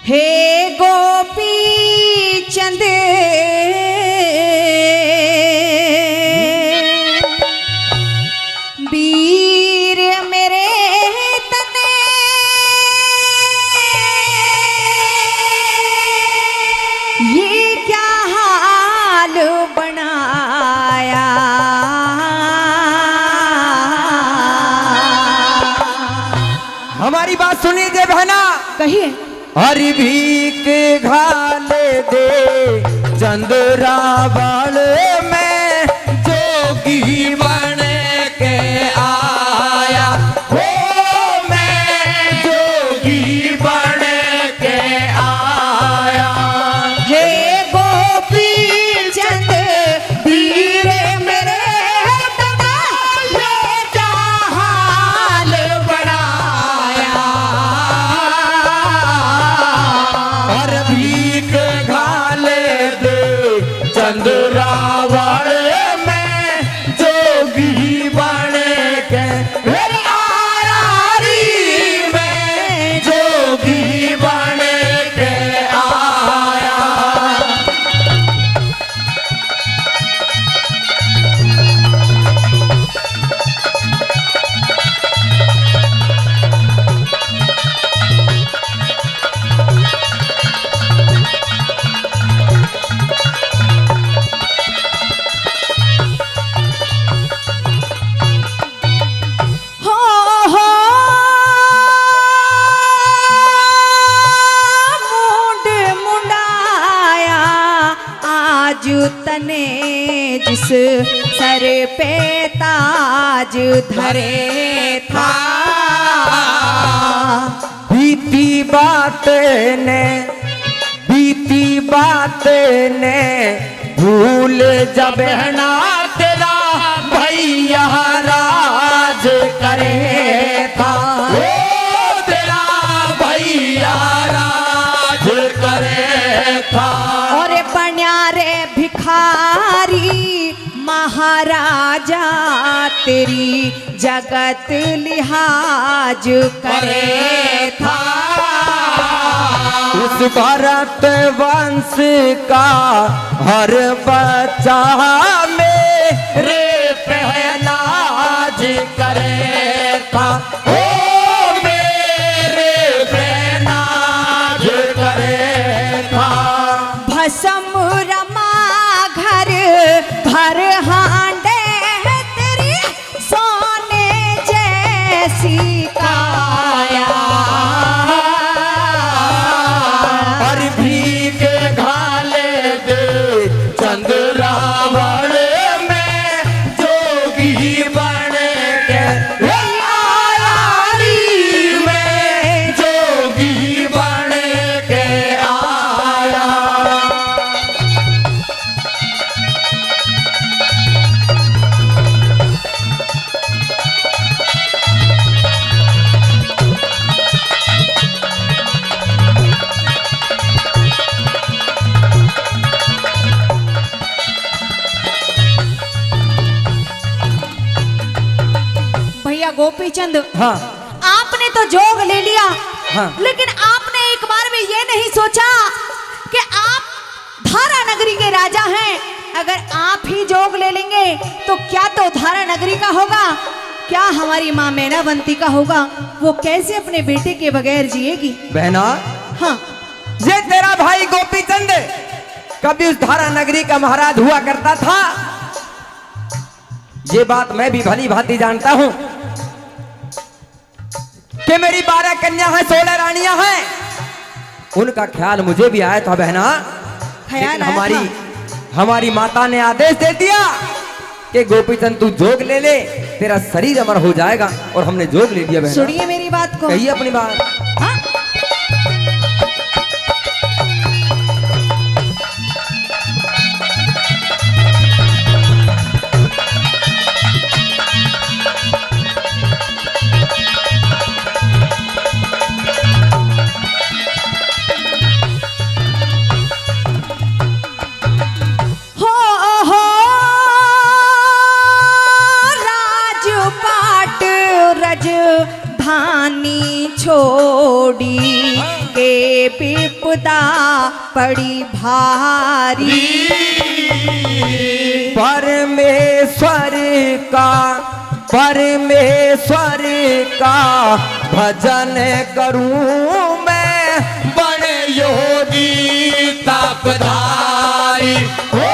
हे गोपी चंद वीर मेरे तने ये क्या हाल बनाया। हमारी बात सुनिए बहना, कहिए। हरि भीख घाले दे चंद्रावल में जोगी बन के आया हो, मैं जोगी बन के आया। हे गोपी चंद वीर मेरे तने ये क्या हाल बनाया। और भीख घाले दे चंद्रावल में जोगी बन के आया री में जोगी बन के आया। हो मुंड मुंडाया आज तने जिस सर पे ताज धरे था। बीती बात ने भूल जब ना तेरा भैया राज करे था। ओ तेरा भैया राज करे था। और पन्यारे भिखारी महाराजा तेरी जगत लिहाज करे था। उस भरत वंश का हर बच्चा मेरे पहनाज करे था। ओ मेरे पहनाज करे था। भस्म रमा घर भर हांडे तेरी सोने जैसी काया। और भीख घाले दे चंद्रावल में जोगी बन के आया री में जोगी बन के आया। भैया गोपी चंद, हाँ आपने तो जोग ले लिया, हाँ। लेकिन आपने एक बार में ये नहीं सोचा कि आप धारा नगरी के राजा हैं। अगर आप ही जोग ले लेंगे तो क्या तो धारा नगरी का होगा, क्या हमारी माँ मैनावंती का होगा। वो कैसे अपने बेटे के बगैर जिएगी। बहना, हाँ, ये तेरा भाई गोपी चंद कभी उस धारा नगरी का महाराज हुआ करता था। ये बात मैं भी भली भांति जानता हूं कि मेरी 12 कन्या हैं, 16 रानियां हैं। उनका ख्याल मुझे भी आया था बहना, ख्याल लेकिन आया था। हमारी माता ने आदेश दे दिया कि गोपीचंद तू जोग ले ले, तेरा शरीर अमर हो जाएगा। और हमने जोग ले लिया बहना। सुनिए मेरी बात को। कहिए अपनी बात। हाँ? छोड़ी के विपदा पड़ी भारी। परमेश्वर का भजन करूं मैं, बड़े योगी तपधारी हो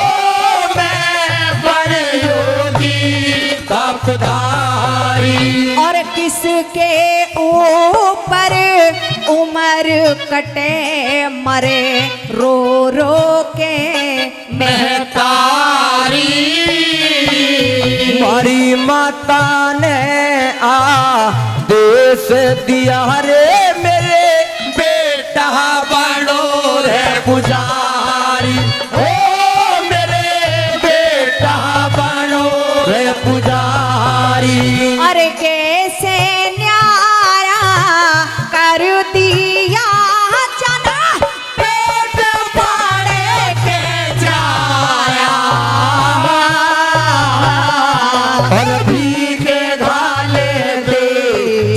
मैं, बड़े योगी तपधारी। और किसके ऊपर उम्र कटे मरे रो रो के महतारी। हमारी माता ने आदेश दिया रे मेरे बेटा बनो रे पुजारी, ओ मेरे बेटा बनो रे पुजारी। अरे कैसे न्यारा कर दिया जना, पेट फाड़े के जाया और भीखे घाले दे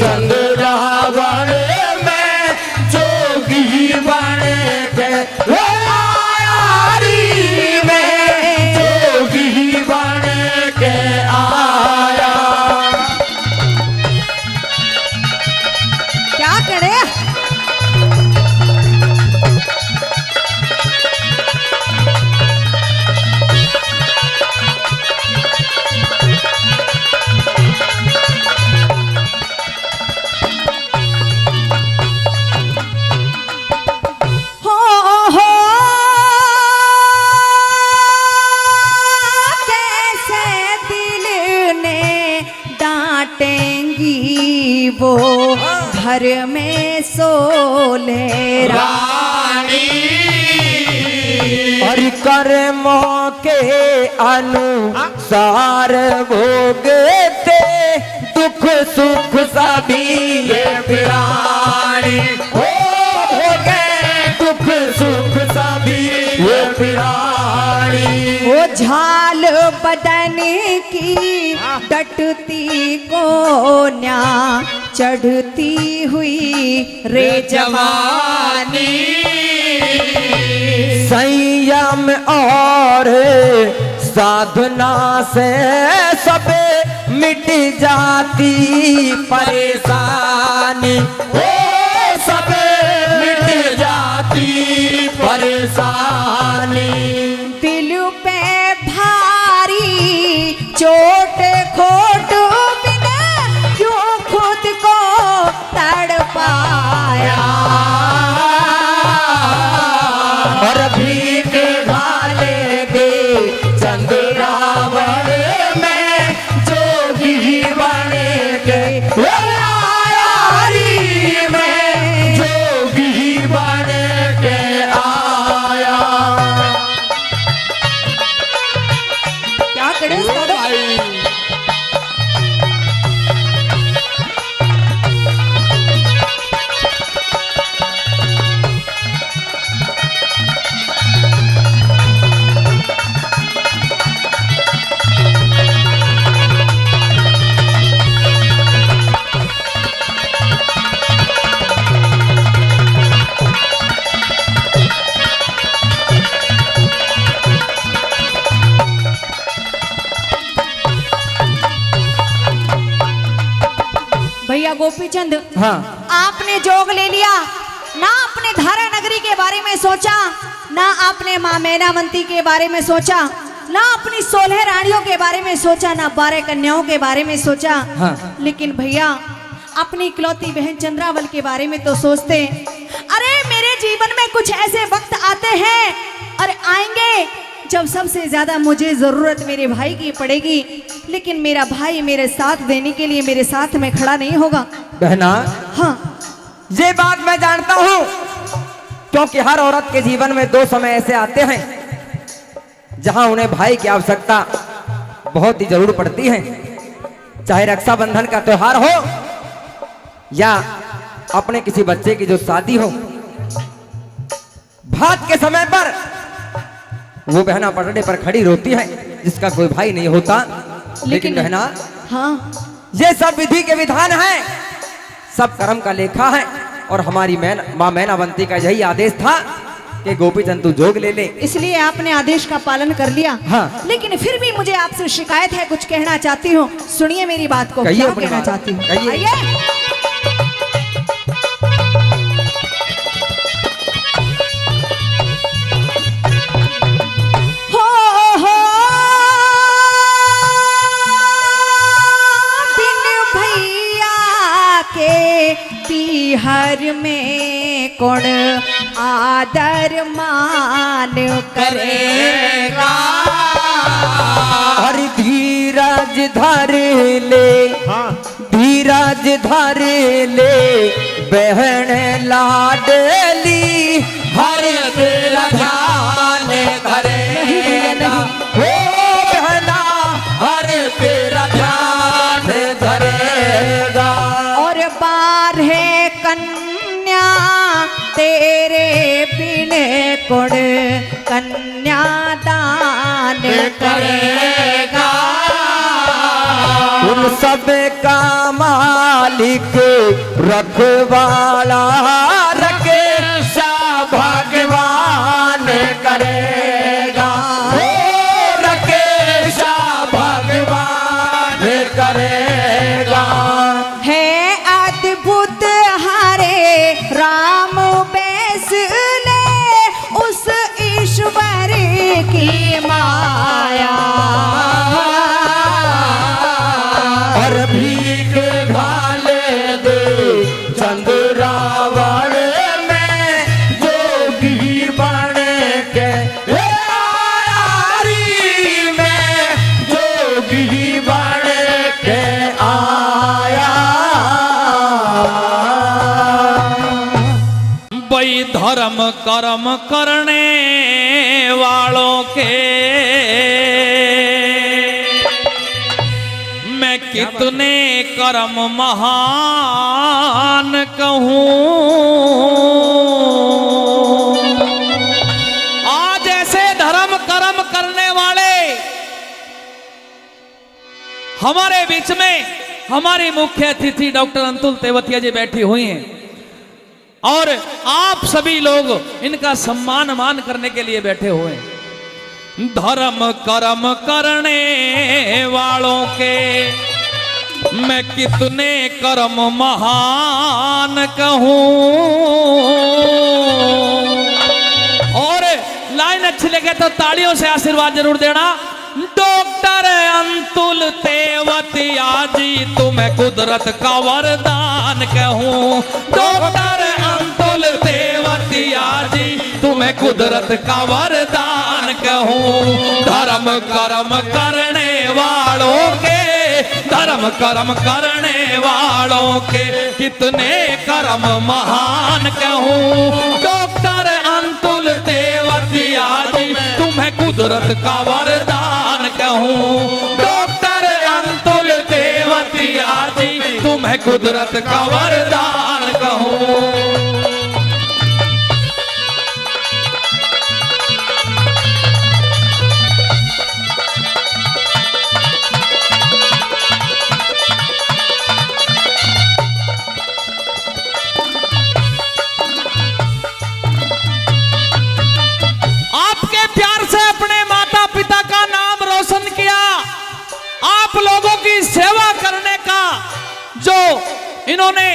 चंद्रावण में जोगी बन के आयारी में जोगी बन के आया। क्या करे? हो कैसे दिल ने डांटेंगी वो घर में सोले रानी। और कर्मों के अनुसार भोगते दुख सुख सभी ये प्राणी हो भोगे दुख सुख सभी ये प्राणी। वो झाल बदन की डटती कोन्या चढ़ती हुई रे जवानी। संयम और साधना से सब मिट जाती परेशानी, ओ सब मिट जाती परेशानी। दिल पे भारी चोट खोट बिना क्यों खुद को तड़पाया। और भीख घाले दे चंद्रावण में जोगी बन के आयारी में जोगी बन के आया। क्या करे भैया गोपीचंद, हाँ आपने जोग ले लिया ना, अपने धारा नगरी के बारे में सोचा ना, आपने माँ मैनावंती के बारे में सोचा ना, अपनी 16 रानियों के बारे में सोचा ना, 12 कन्याओं के बारे में सोचा। हाँ। लेकिन भैया अपनी इकलौती बहन चंद्रावल के बारे में तो सोचते। अरे मेरे जीवन में कुछ ऐसे वक्त आते हैं और आएंगे जब सबसे ज्यादा मुझे जरूरत मेरे भाई की पड़ेगी, लेकिन मेरा भाई मेरे साथ देने के लिए मेरे साथ में खड़ा नहीं होगा। बहना, हाँ ये बात मैं जानता हूँ, क्योंकि हर औरत के जीवन में 2 समय ऐसे आते हैं जहां उन्हें भाई की आवश्यकता बहुत ही जरूर पड़ती है। चाहे रक्षाबंधन का त्योहार हो या अपने किसी बच्चे की जो शादी हो, भात के समय पर वो बहना पटड़े पर खड़ी रोती है जिसका कोई भाई नहीं होता। लेकिन बहना, हाँ ये सब विधि के विधान है, सब कर्म का लेखा है और हमारी माँ मैनावंती का यही आदेश था कि गोपीचंद तू जोग ले ले। इसलिए आपने आदेश का पालन कर लिया। हाँ। लेकिन फिर भी मुझे आपसे शिकायत है, कुछ कहना चाहती हूँ, सुनिए मेरी बात को। कहिए क्या अपनी कहना बात। चाहती हूँ, कहिए। आइए। हो बिन भैया के पीहर में कौन आदर मान करेगा। हरि धीरज धर ले, धीरज धर ले बहन लाडली, हरि तेरा ध्यान करेगा। हो बहना हरि तेरा ध्यान धरेगा। और बारह कन्या तेरे बिन कुण कन्यादान करेगा। उन सब का मालिक रखवाला रखे सा भगवान करेगा। हो रखे सा भगवान करेगा। है अद्भुत हरे राम बैसले उस ईश्वर की माया। और भीख घाले दे चंद्रावण में जोगी बन के, यारी में जोगी बन के आया। वही धर्म कर्म करने वालों के मैं कितने कर्म महान कहूँ। आज ऐसे धर्म कर्म करने वाले हमारे बीच में हमारी मुख्य अतिथि डॉक्टर अंतुल तेवतिया जी बैठी हुई हैं और आप सभी लोग इनका सम्मान मान करने के लिए बैठे हुए हैं। धर्म कर्म करने वालों के मैं कितने कर्म महान कहूँ। और लाइन अच्छी लगे तो तालियों से आशीर्वाद जरूर देना। डॉक्टर अंतुल तेवतिया जी तुम्हें कुदरत का वरदान कहूँ। डॉक्टर अंतुल तेवतिया जी तुम्हें कुदरत का वरदान कहूँ। धर्म कर्म करने वालों के, धर्म कर्म करने वालों के कितने कर्म महान कहूँ। डॉक्टर अंतुल तेवतिया जी तुम्हें कुदरत का वरदान कहूँ। डॉक्टर अंतुल तेवतिया जी तुम्हें कुदरत का वरदान कहूँ। आपके प्यार से अपने माता पिता का नाम रोशन किया, आप लोगों की सेवा करने का जो इन्होंने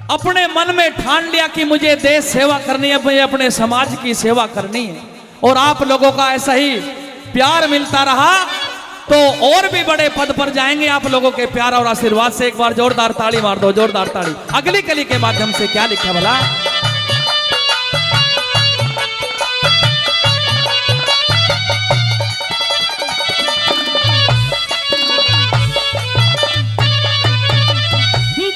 अपने मन में ठान लिया कि मुझे देश सेवा करनी है, मुझे अपने समाज की सेवा करनी है, और आप लोगों का ऐसा ही प्यार मिलता रहा तो और भी बड़े पद पर जाएंगे। आप लोगों के प्यार और आशीर्वाद से एक बार जोरदार ताली मार दो, जोरदार ताली। अगली कली के माध्यम से क्या लिखा भला?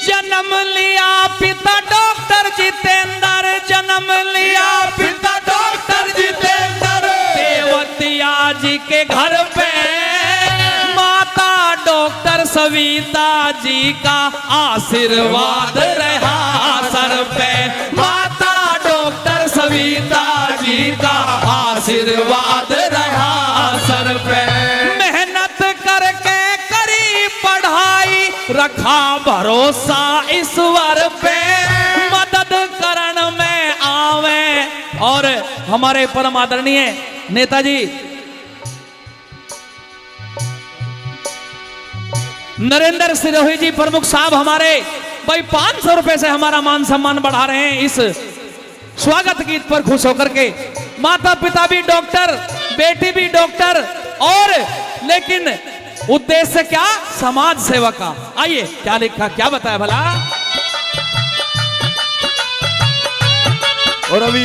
जन्म लिया पिता डॉक्टर जितेंद्र, जन्म लिया पिता डॉक्टर जितेंद्र, तेवतिया जी के घर पे माता डॉक्टर सविता जी का आशीर्वाद रहा सर पे। माता डॉक्टर सविता जी का आशीर्वाद रहा सर पे। मेहनत करके करी पढ़ाई, रखा भरोसा ईश्वर पे। और हमारे परम आदरणीय नेताजी नरेंद्र सिरोही जी प्रमुख साहब हमारे भाई 500 रुपए से हमारा मान सम्मान बढ़ा रहे हैं इस स्वागत गीत पर खुश होकर के। माता पिता भी डॉक्टर, बेटी भी डॉक्टर, और लेकिन उद्देश्य क्या? समाज सेवा का। आइए क्या लिखा, क्या बताया भला। और अभी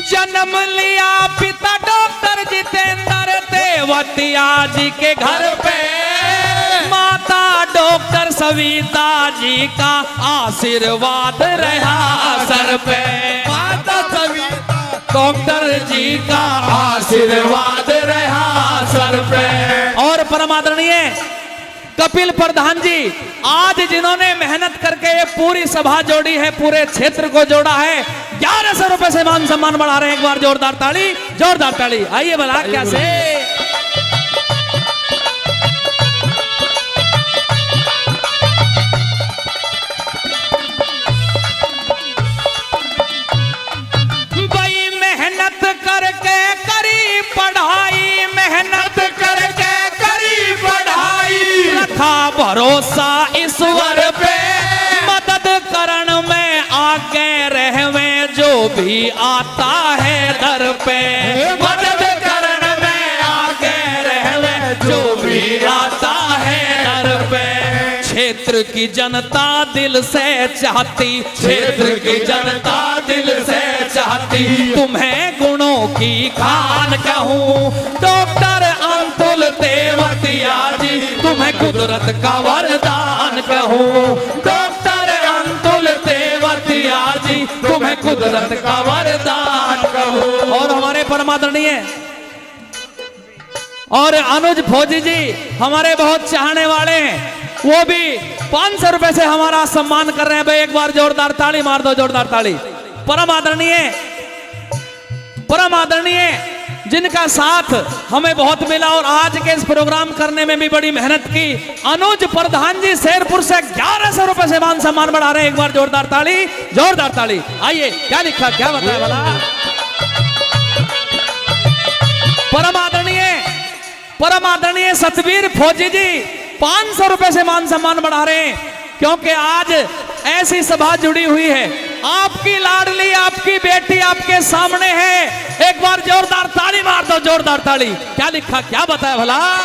जन्म लिया पिता डॉक्टर जितेंद्र तेवतिया जी के घर पे, माता डॉक्टर सविता जी का आशीर्वाद रहा सर पे। माता सविता डॉक्टर जी का आशीर्वाद रहा सर पे। और परम आदरणीय कपिल प्रधान जी आज जिन्होंने मेहनत करके ये पूरी सभा जोड़ी है, पूरे क्षेत्र को जोड़ा है, 1100 रुपए से मान सम्मान बढ़ा रहे हैं। एक बार जोरदार ताली, जोरदार ताली। आइए भला क्या से भाई मेहनत करके करी पढ़ाई, मेहनत करके करी पढ़ाई, रखा भरोसा ईश्वर पे, मदद करण में आगे रहवे जो भी आता है दर पे, मदद करण में आगे रहवे जो भी आता है दर पे। क्षेत्र की जनता दिल से चाहती, क्षेत्र की जनता दिल से चाहती, तुम्हें गुणों की खान कहूँ डॉक्टर अंतुल तेवतिया जी, तुम्हें कुदरत का वरदान कहूँ डॉक्टर अंतुल तेवतिया जी, तुम्हें कुदरत का वरदान कहूँ। और हमारे परमादरणीय और अनुज फौजी जी हमारे बहुत चाहने वाले हैं, वो भी 500 रुपए से हमारा सम्मान कर रहे हैं। भाई एक बार जोरदार ताली मार दो, जोरदार ताली। परम आदरणीय जिनका साथ हमें बहुत मिला और आज के इस प्रोग्राम करने में भी बड़ी मेहनत की, अनुज प्रधान जी शेरपुर से 1100 रुपए से मान सम्मान बढ़ा रहे हैं। एक बार जोरदार ताली, जोरदार ताली। आइए क्या लिखा, क्या बताया भला। परम आदरणीय सतवीर फौजी जी 500 रुपए से मान सम्मान बढ़ा रहे हैं, क्योंकि आज ऐसी सभा जुड़ी हुई है, आपकी लाडली, आपकी बेटी आपके सामने है। एक बार जोरदार ताली मार दो, जोरदार ताली। क्या लिखा, क्या बताया भला।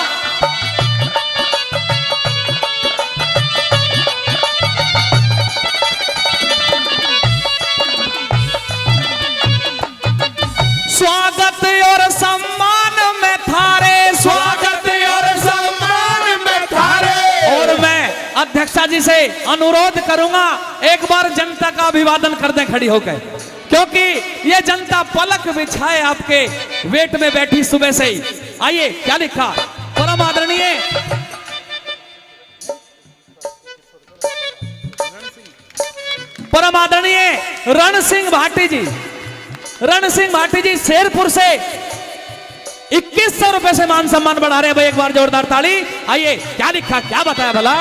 स्वागत और सम्मान में थारे, स्वागत और सम्मान में थारे। और मैं अध्यक्षा जी से अनुरोध करूंगा एक बार जनता का अभिवादन कर दें खड़ी होकर, क्योंकि ये जनता पलक बिछाए आपके वेट में बैठी सुबह से ही। आइए क्या लिखा। परम आदरणीय रण सिंह भाटी जी शेरपुर से 2100 रुपए से मान सम्मान बढ़ा रहे हैं। भाई एक बार जोरदार ताली। आइए क्या लिखा, क्या बताया भला।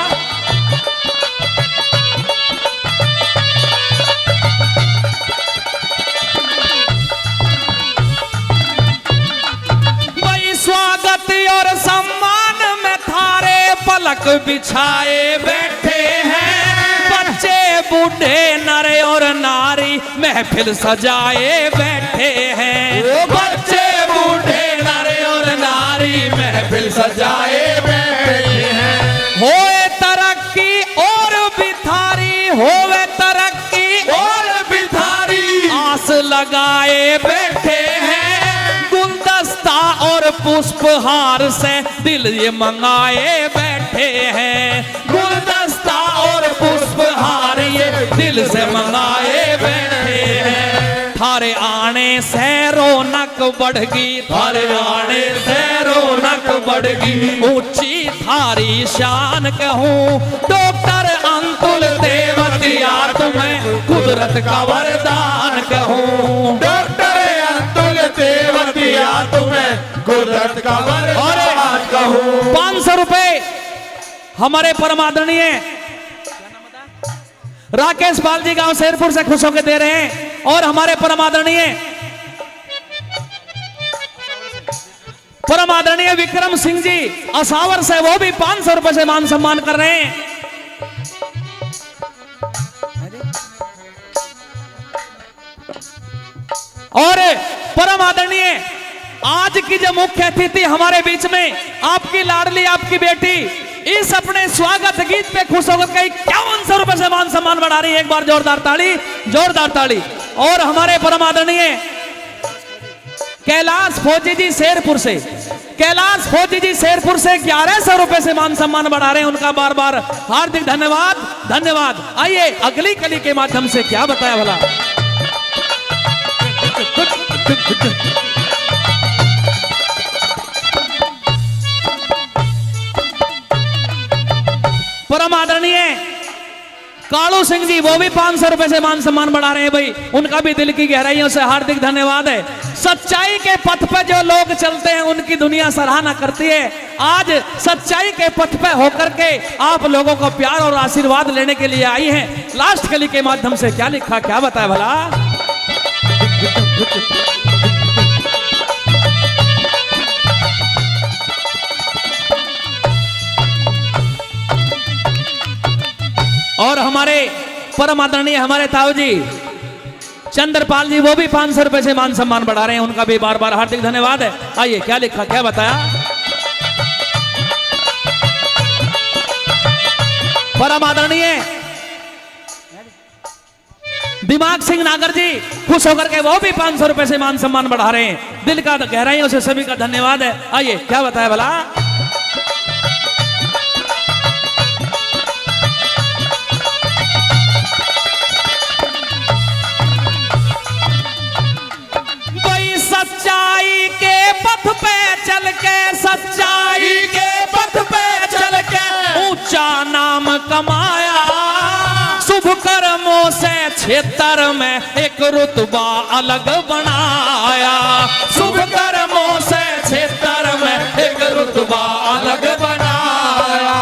भाई स्वागत और सम्मान में थारे पलक बिछाए बैठे हैं, बच्चे बूढ़े नर और नारी महफिल सजाए बैठे हैं, बच्चे बूढ़े नर और नारी महफिल सजाए बैठे हैं। होए तरक्की और बिथारी, होए तरक्की और बिथारी, आस लगाए बैठे हैं, गुलदस्ता और पुष्पहार से दिल ये मंगाए बैठे हैं, गुलदस्ता और पुष्पहार ये दिल से मंगाए बैठे हैं। थारे आने से रौनक बढ़गी, थारे आने से रौनक बढ़गी, ऊंची थारी शान कहूँ डॉक्टर अंतुल तेवतिया, तुम्हें कुदरत का वरदान कहूँ डॉक्टर अंतुल तेवतिया, तुम्हें कुदरत का वरदान कहूँ। 500 रुपए हमारे परम आदरणीय राकेश पाल जी गांव शेरपुर से खुश होकर दे रहे हैं। और हमारे परम आदरणीय विक्रम सिंह जी असावर से, वो भी 500 रुपए से मान सम्मान कर रहे हैं। और परम आदरणीय आज की जो मुख्य अतिथि हमारे बीच में, आपकी लाडली, आपकी बेटी इस अपने स्वागत गीत पे खुश होकर कई 5100 रुपए से मान सम्मान बढ़ा रही है। एक बार जोरदार ताली, जोरदार ताली। और हमारे परम आदरणीय कैलाश फौजी जी शेरपुर से, कैलाश फौजी जी शेरपुर से 1100 रुपए से मान सम्मान बढ़ा रहे हैं। उनका बार बार हार्दिक धन्यवाद, धन्यवाद। आइए अगली कली के माध्यम से क्या बताया भला। परम आदरणीय कालू सिंह जी, वो भी 500 रुपए से मान सम्मान बढ़ा रहे हैं भाई। उनका भी दिल की गहराइयों से हार्दिक धन्यवाद है। सच्चाई के पथ पे जो लोग चलते हैं उनकी दुनिया सराहना करती है। आज सच्चाई के पथ पे होकर के आप लोगों को प्यार और आशीर्वाद लेने के लिए आई हैं। लास्ट कली के माध्यम से क्या लिखा, क्या बताया भला। और हमारे परम आदरणीय हमारे ताऊ जी चंद्रपाल जी, वो भी 500 रुपए से मान सम्मान बढ़ा रहे हैं। उनका भी बार बार हार्दिक धन्यवाद है। आइए क्या लिखा, क्या बताया। परम आदरणीय दिमाग सिंह नागर जी खुश होकर के वो भी 500 रुपए से मान सम्मान बढ़ा रहे हैं। दिल का गहराइयों से सभी का धन्यवाद है। आइए क्या बताया भला। सच्चाई के पथ पे चल के, सच्चाई के पथ पे चल के ऊंचा नाम कमाया। शुभ कर्मों से क्षेत्र में एक रुतबा अलग बनाया। शुभ कर्मों से क्षेत्र में एक रुतबा अलग बनाया।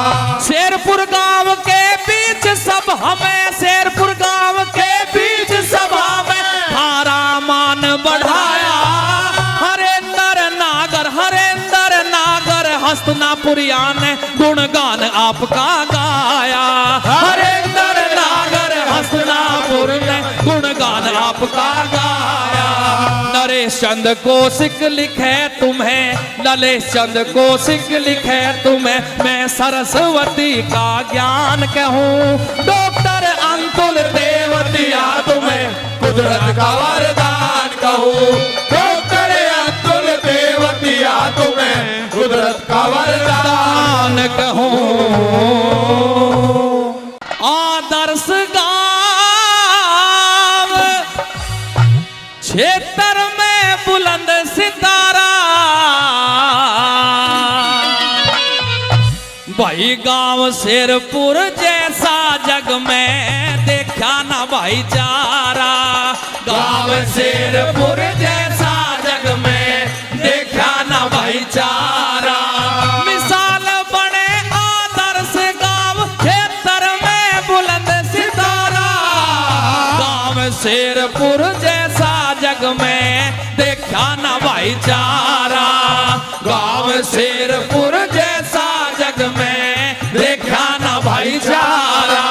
शेरपुर गांव के बीच सब हमें, शेरपुर गांव के बीच सब हमें हारा मान बढ़ाया। हस्तनापुरिया ने गुणगान आपका गाया। हरेंद्र नागर हस्तनापुर ने गुणगान आपका गाया। नरेश चंद कौशिक लिखे तुम्हें, नरेश चंद कौशिक लिखे तुम्हें, मैं सरस्वती का ज्ञान कहूँ। डॉक्टर अंतुल तेवतिया तुम्हें कुदरत का वरदान कहूँ। डॉक्टर अंतुल तेवतिया तुम्हें कुदरत का वरदान कहूं। आदर्श गांव क्षेत्र में बुलंद सितारा, भाई गांव शेरपुर जैसा जग में देखा ना भाईचारा। गांव शेरपुर जैसा जग में देखा ना भाईचारा। मिसाल बने आदर्श गांव क्षेत्र में बुलंद सितारा। गांव शेरपुर जैसा जग में देखा ना भाईचारा। गांव शेरपुर जैसा जग में देखा ना भाईचारा।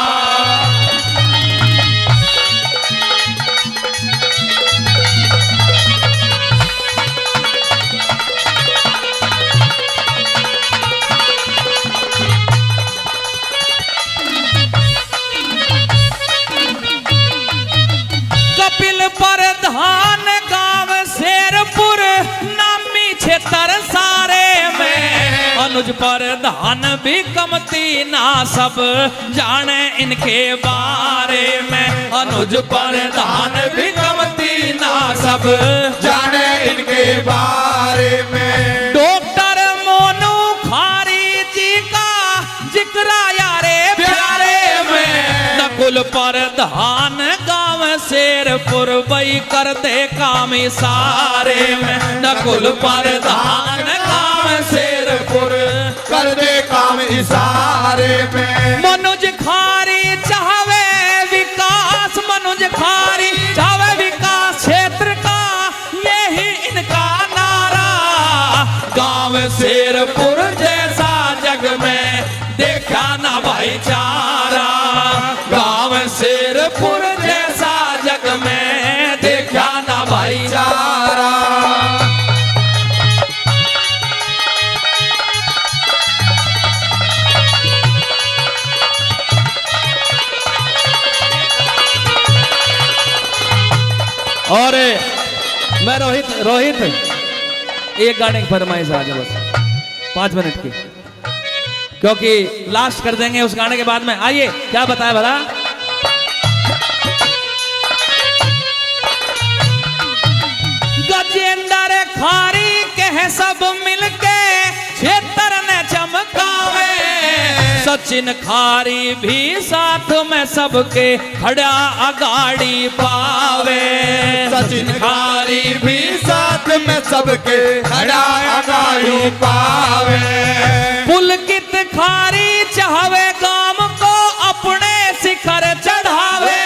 प्रधान गांव शेरपुर नामी क्षेत्र सारे में। अनुज प्रधान भी कमती ना सब जाने इनके बारे में। अनुज प्रधान भी कमती ना सब जाने इनके बारे में। डॉक्टर मोनू खारी जी का जिक्र यारे प्यारे में। नकुल प्रधान गांव शेरपुर बई कर दे काम सारे में। नकुल प्रधान गांव शेरपुर कर दे काम इशारे में। मनोज खारी चाहवे विकास, मनोज खारी चाहवे विकास क्षेत्र का, यही इनका नारा। गांव शेरपुर जैसा जग में देखा ना भाईचारा, गांव शेरपुर जैसा जग में देखा ना भाईचारा। और मैं रोहित एक गाने की फरमाइश आ जाए बस 5 मिनट की, क्योंकि लास्ट कर देंगे उस गाने के बाद में। आइए क्या बताया भला। गजेंद्र खारी कहे सब मिलके क्षेत्र ने चमकावे, सचिन खारी भी साथ में सबके खड़ा अगाड़ी पावे, सचिन खारी भी साथ में सबके खड़ा अगाड़ी पावे। पुलकित खारी चाहवे गांव को अपने शिखर चढ़ावे,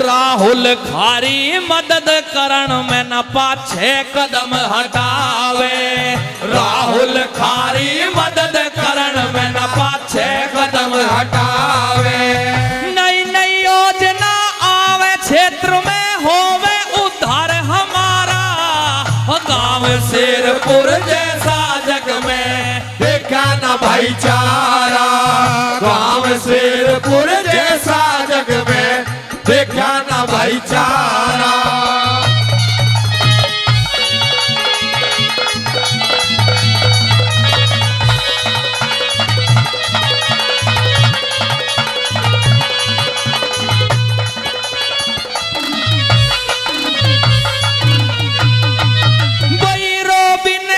राहुल खारी मदद करण में न पाछे कदम हटावे, राहुल खारी मदद करण में न पाछे कदम हटावे। नई नई योजना आवे क्षेत्र में होवे उद्धार हमारा, गांव शेरपुर जैसा जग में देखा ना भाईचारा, गांव शेरपुर जैसा जग में देखा ना भाईचारा।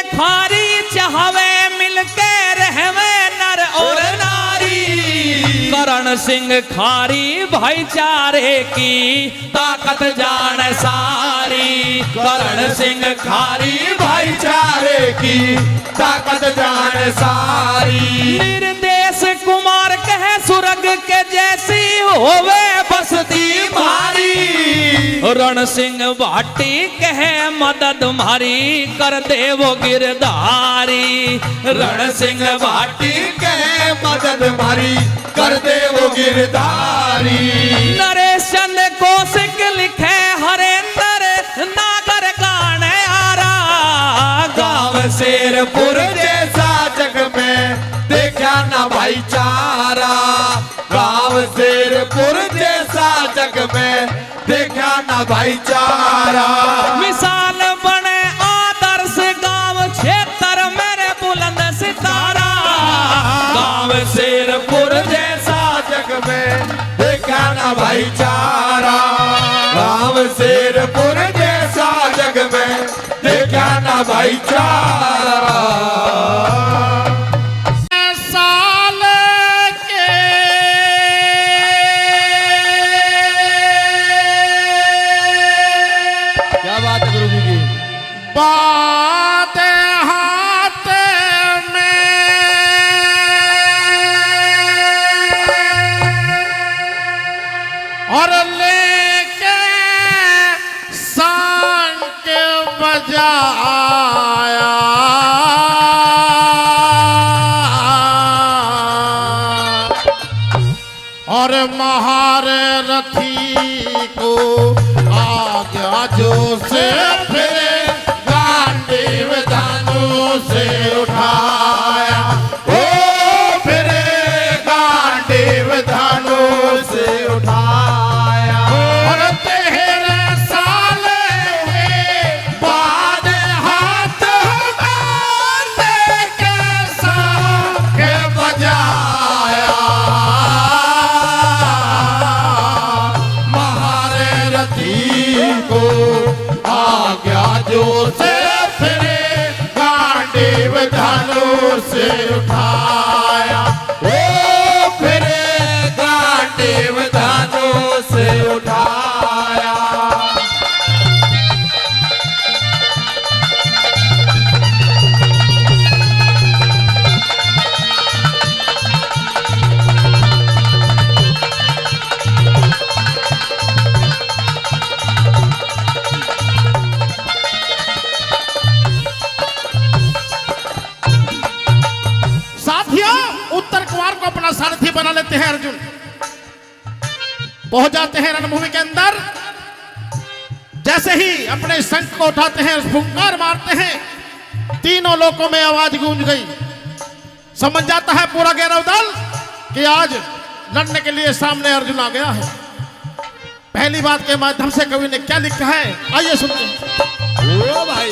खारी चाहवे मिलके रहवे नर और नारी, करण सिंह खारी भाईचारे की ताकत जान सारी, करण सिंह खारी भाईचारे की ताकत जान सारी। निर्देश कुमार कहे सुरग के जैसी होवे बसती मारी, रण सिंह भाटी कहे मदद मारी कर दे वो गिरधारी, रण सिंह भाटी कहे मदद मारी कर दे वो गिरधारी। नरेश चंद कौशिक लिखे हरेंद्र नागर गाने आरा, गांव शेरपुर जैसा जग में देखा ना भाईचारा, गांव शेरपुर जैसा जग में देखा ना भाईचारा। मिसाल बने आदर्श गांव क्षेत्र मेरे बुलंद सितारा, गांव शेरपुर जैसा जग में देखा ना भाईचारा, गांव शेरपुर जैसा जग में देखा ना भाईचारा। बात हाथ में और लेके सांक बजाया, और महारथी को आज्ञा जो से फिरे धनु से उठाया, ओ फिरे गांडीव धनु से उठाया। और तेरे साल बाद हाथ के सांख बजाया, महारथी को द्रोणाचार्य को अपना सारथी बना लेते हैं अर्जुन। पहुंच जाते हैं रणभूमि के अंदर। जैसे ही अपने शंख को उठाते हैं, फुंकार मारते हैं, तीनों लोकों में आवाज गूंज गई। समझ जाता है पूरा गैरव दल कि आज लड़ने के लिए सामने अर्जुन आ गया है। पहली बात के माध्यम से कवि ने क्या लिखा है, आइए सुनते हैं। ओ भाई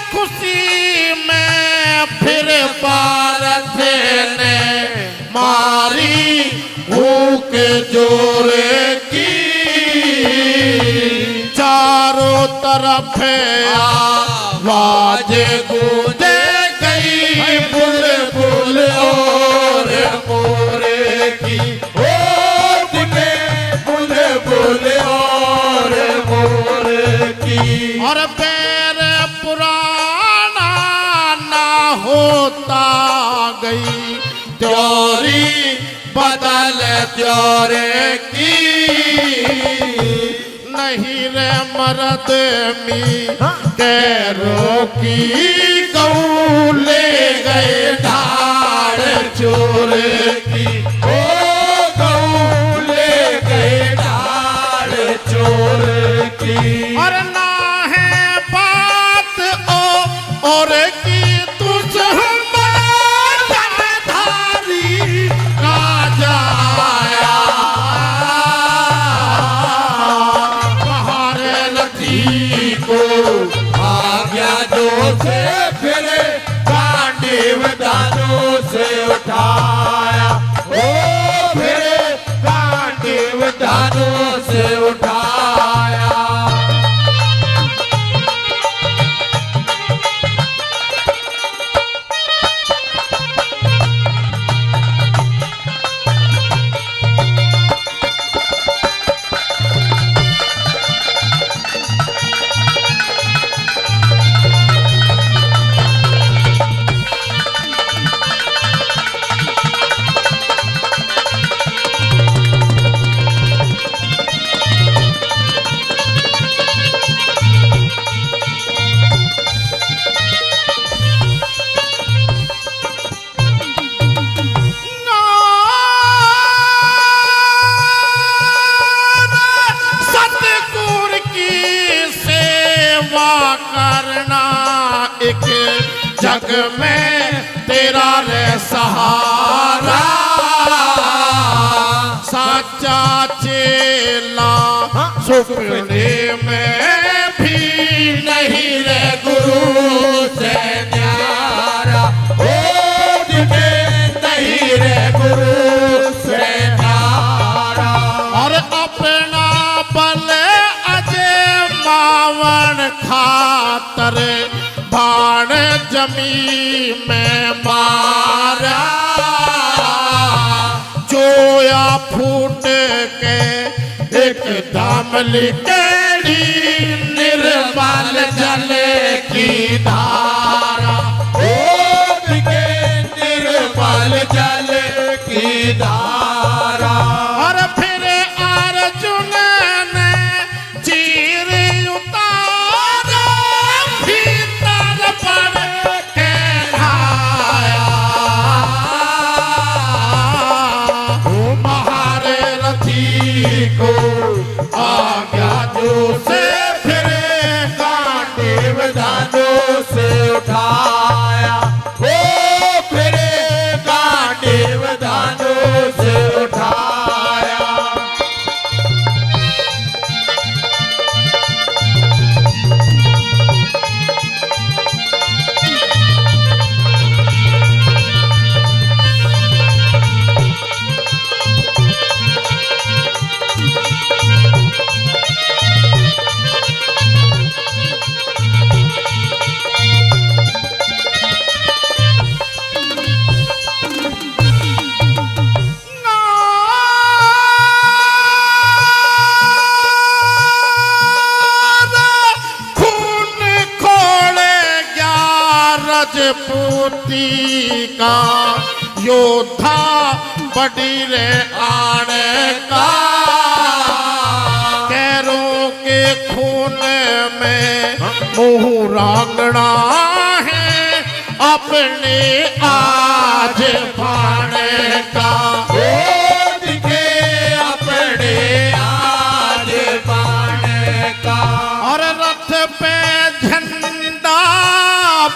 खुशी में फिर भारत ने मारी भूख जोरे की, चारों तरफ आवाज गूंजे गई बुलबुल और मोरे की। ओ दिखे बुलबुल और मोर की। और पैर पुराना ना होता गई त्योरी बदल त्योरे की। नहीं रे मर्द मी कैरों की, गऊ ले गए ढाड़ चोर की। ओ गऊ ले गए ढाल चोर की। और ना है बात और की धारी का जाया। कहारे लठी को आज्ञा जो से फिर गांडीव दानों से उठाया। ओ फिर गांडीव दानों से उठाया। जग में तेरा रे सहारा। साचा चेला सुपने में भी नहीं रे गुरु से न्यारा। ओ दिखे नहीं रे गुरु से न्यारा। और अपना बल अजय मावन खातर बाण जमी में मारा। जोया फूट के एक दामली केड़ी, निर्मल जल की धारा। ओ दिखे निर्मल जल की धारा। और फिर अर्जुन ने चीर उतारा, भीतर पर कहलाया। महारे रथी को आज्ञा जो से फिर गांडीव दानों से उठाया। ओ फिर गांडीव दानों से उठाया। राजपूती का योद्धा बड़ी रे आने का कैरों के खून में मुंह रांगना है अपने आज पाने का दिखे अपने आज पाने का और रथ पे झंडा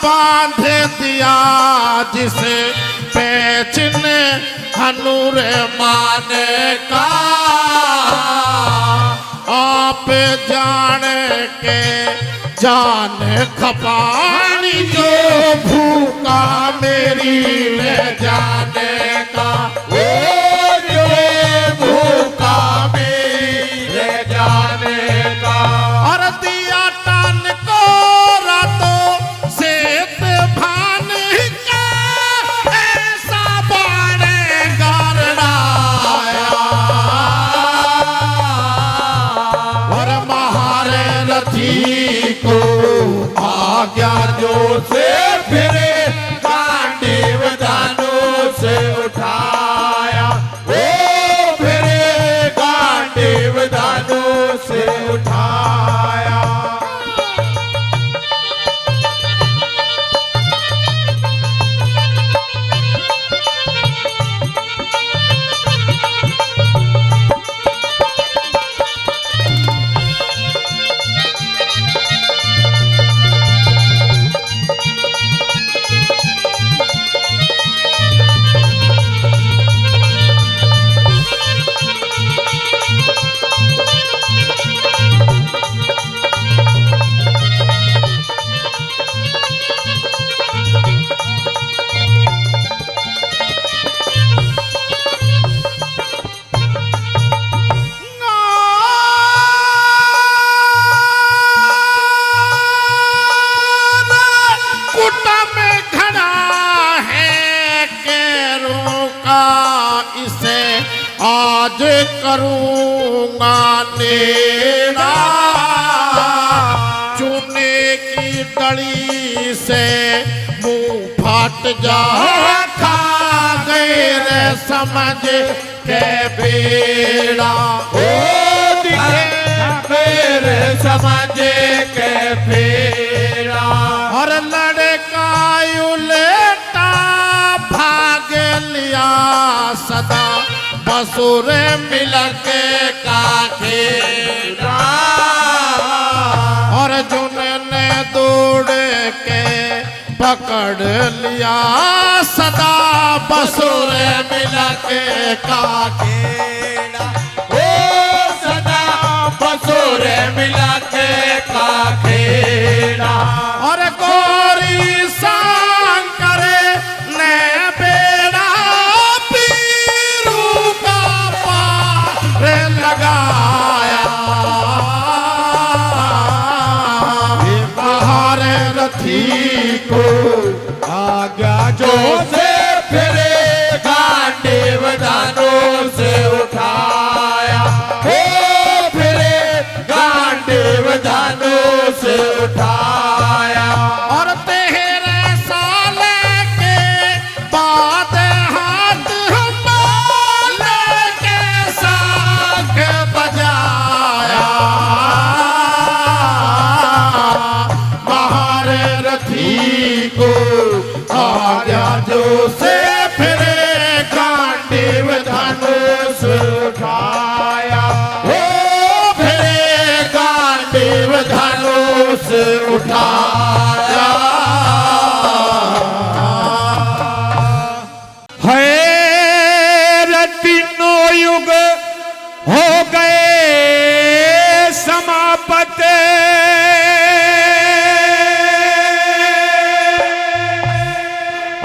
बांध दिया जिसे पेचन हनूर माने का आप जान के जान खपानी जो भूखा मेरी ले जाने का जो भूखा मेरे जाने का और दिया टान को रातों से भान का ऐसा बाणे गरड़ाया और महारे रथी को आज्ञा जो से फिरे गांडीव दानों से उठाया वो फिरे गांडीव दानों से उठाया आज करूंगा नेड़ा चूने की डली से मुंह फाट जा खा गए रे समझ के बेड़ा ओ दिखे मेरे समझ के फेरा और लड़का उलेटा भाग लिया सदा बसुर मिलके का खेला और जुनने दौड़ के पकड़ लिया सदा बसुर मिलके का खेड़ा ओ सदा बसुर मिला के का खेड़ा और गोरी शंकर ने बेड़ा पीरू का पार लगाया बाहर रथी को आज्ञा जो से फिरे गांडीव दानों से उठाया ओ फिरे गांडीव दानों से उठाया और तेरे साल के बाद हाथ माल के साथ बजाया बाहर रथी को आज्ञा जो से फिरे गांडीव धनुष उठाया ओ फिरे गांडीव धनुष उठाया है तीनों युग हो गए समाप्त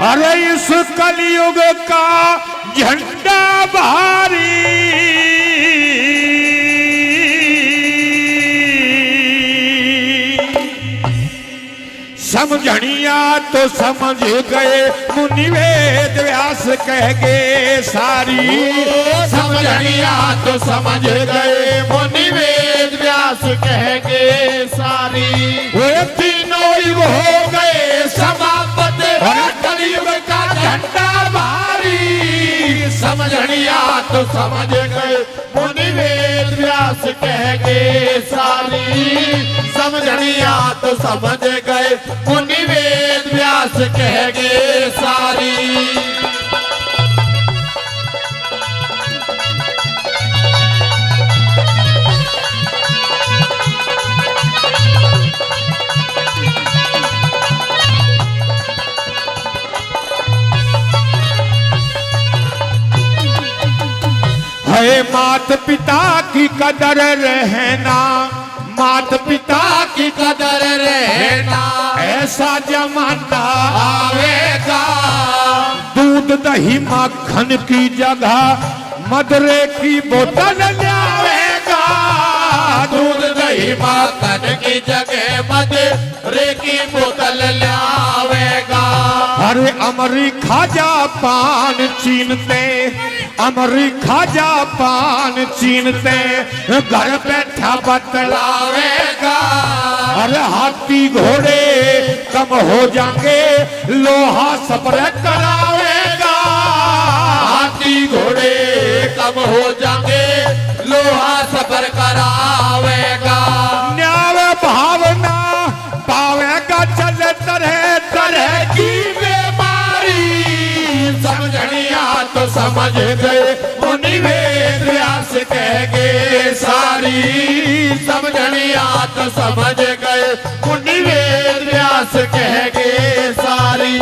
अरे इस कलयुग का झंडा भारी समझनिया तो समझ गए मुनि वेद व्यास कह गए सारी समझनिया तो समझ गए मुनि वेद व्यास कह गए सारी वो तीनों युग हो गए समाप्त और कलयुग का झंडा भारी समझनिया तो समझ गए मुनि वेद व्यास कह गए सारी समझनिया तो समझ गए मुनि वेद व्यास कह गए सारी। है मात पिता की कदर रहना, मात पिता की कदर रहना ऐसा जमाना आवेगा। दूध दही मक्खन की जगह मदरे की बोतल लावेगा। दूध दही मक्खन की जगह मदरे की बोतल लावेगा। अरे अमरी खाजा पान चीनते, अमरी खाजा पान चीनते घर बैठा बतलावेगा। अरे हाथी घोड़े कम हो जाएंगे लोहा सफर करावेगा। हाथी घोड़े कम हो जाएंगे लोहा सफर करावेगा। न्याय भावना पावेगा चल तरह तरह की बीमारी समझनिया तो समझ गए मुनि वेद व्यास कह गए सारी समझनिया तो समझ गए मुनि वेद व्यास कह गए सारी।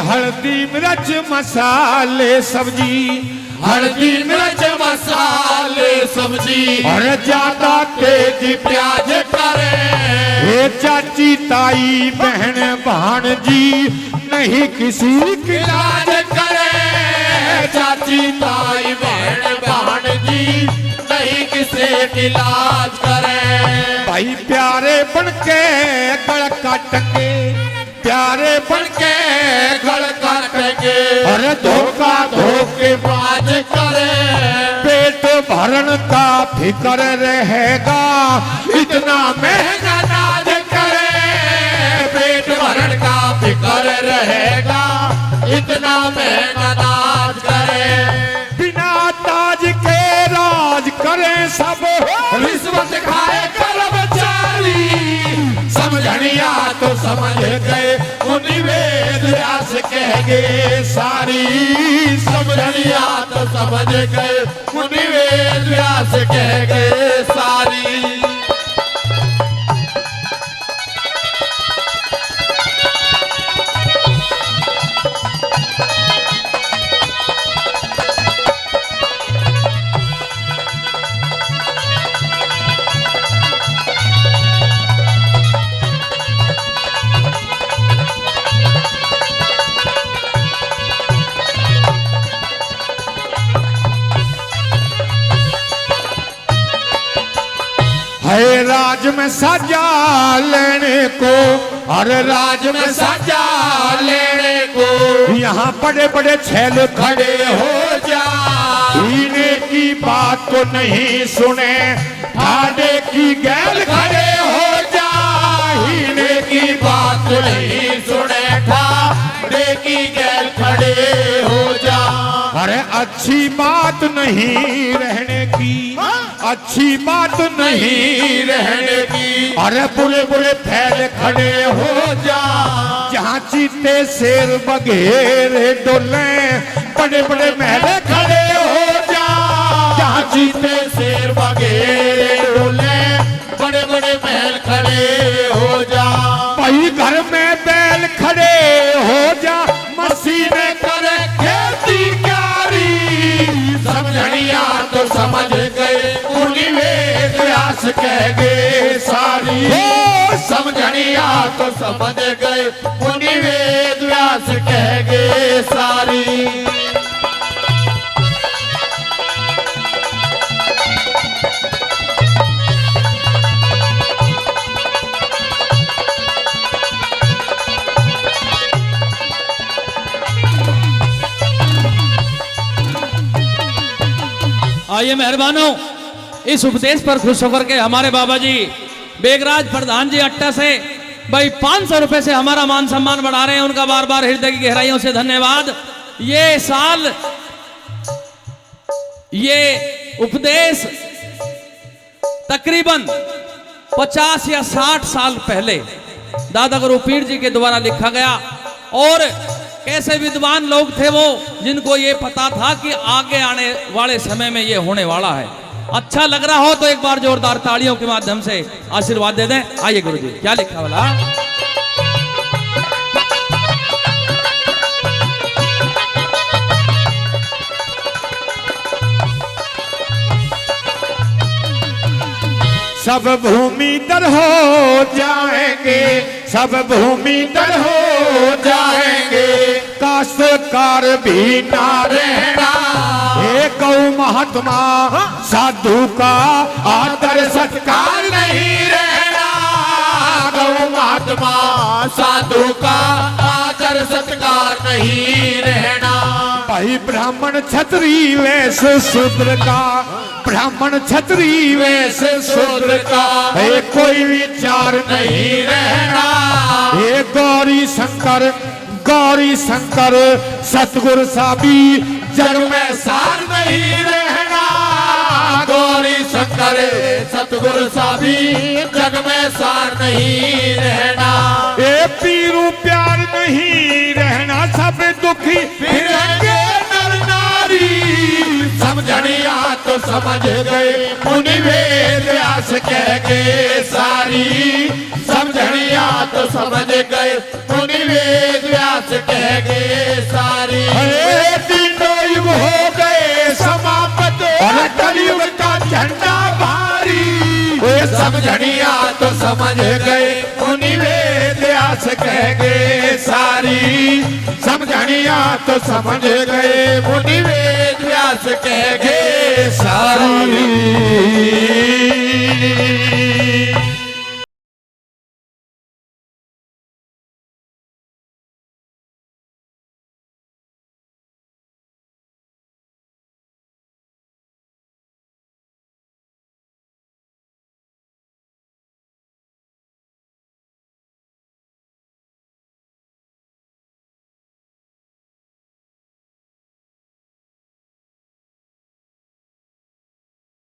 हल्दी मिर्च मसाले सब्जी, हल्दी मिर्च मसाले सब्जी और ज्यादा तेज प्याज करे। ये चाची ताई बहन भाणजी नहीं किसी की इलाज करे चाची ताई बहन भाणजी नहीं किसी की इलाज करे। भाई प्यारे बनके गल काट के, प्यारे बनके गल काटेंगे अरे धोखा धोखे बाज करे। पेट भरण का फिक्र रहेगा इतना महंगा नाज करे पेट भरण का फिक्र रहेगा इतना महंगा नाज करे। बिना ताज के राज करे सब रिश्वत खाए कर्मचारी समझनिया तो समझ गए मुनि वेद व्यास कह गए सारी समझनिया तो समझ गए मुनि वेद व्यास कह गए सारी। है राज में सजा लेने को, अरे राज में सजा लेने को यहाँ बड़े बड़े छैल खड़े हो जा। पीने की बात तो नहीं सुने ठाडे की गैल खड़े हो जा हीने की बात नहीं सुने ठाडे की गैल खड़े हो जा। अरे अच्छी बात नहीं रहने की, अच्छी बात नहीं रहने की अरे बुरे बुरे फैल खड़े हो जा। जहाँ चीते शेर बघेरे डोले बड़े बड़े महल खड़े हो जा। जहाँ चीते शेर बघेरे डोले बड़े बड़े महल खड़े हो जा। भाई घर में बैल खड़े हो जा मशीनें करे खेती कारी समझनिया तो समझ गए मुनि वेद व्यास कह गए सारी समझनिया तो समझ गए मुनि वेद व्यास कह गए सारी। आइए मेहरबानों, इस उपदेश पर खुश होकर के हमारे बाबा जी बेगराज प्रधान जी अट्टा से भाई 500 रुपए से हमारा मान सम्मान बढ़ा रहे हैं। उनका बार बार हृदय की गहराइयों से धन्यवाद। ये साल ये उपदेश तकरीबन 50 या 60 साल पहले दादा गुरु पीर जी के द्वारा लिखा गया। और कैसे विद्वान लोग थे वो, जिनको ये पता था कि आगे आने वाले समय में ये होने वाला है। अच्छा लग रहा हो तो एक बार जोरदार तालियों के माध्यम से आशीर्वाद दे दें। आइए गुरु जी, क्या लिखा वाला? सब भूमि दर हो जाएंगे, सब भूमि दर हो जाएंगे, काश्तकार भी ना रहना। एक गौ महात्मा साधु का आदर सत्कार नहीं रहना। गौ महात्मा साधु का आदर सत्कार नहीं रहना। भाई ब्राह्मण क्षत्रिय वैश्य शूद्र का, ब्राह्मण क्षत्रिय वैश्य शूद्र का कोई विचार नहीं रहना। ये गौरी शंकर सतगुरु साबी जग में सार नहीं रहना। गौरी शंकर सतगुरु साबी जग में सार नहीं रहना। ये पीरू प्यार नहीं रहना, सब दुखी फिरेंगे नर नारी। समझनिया तो समझ गए मुनि वेद व्यास कह के सारी। समझनिया तो समझ गए मुनि वेद व्यास कह के सारी। तीनों युग हो गए समाप्त और कलयुग का झंडा भारी। समझनिया तो समझ गए मुनि वेद व्यास कह के सारी। समझनिया तो समझ गए मुनि वेद व्यास कह के सारी।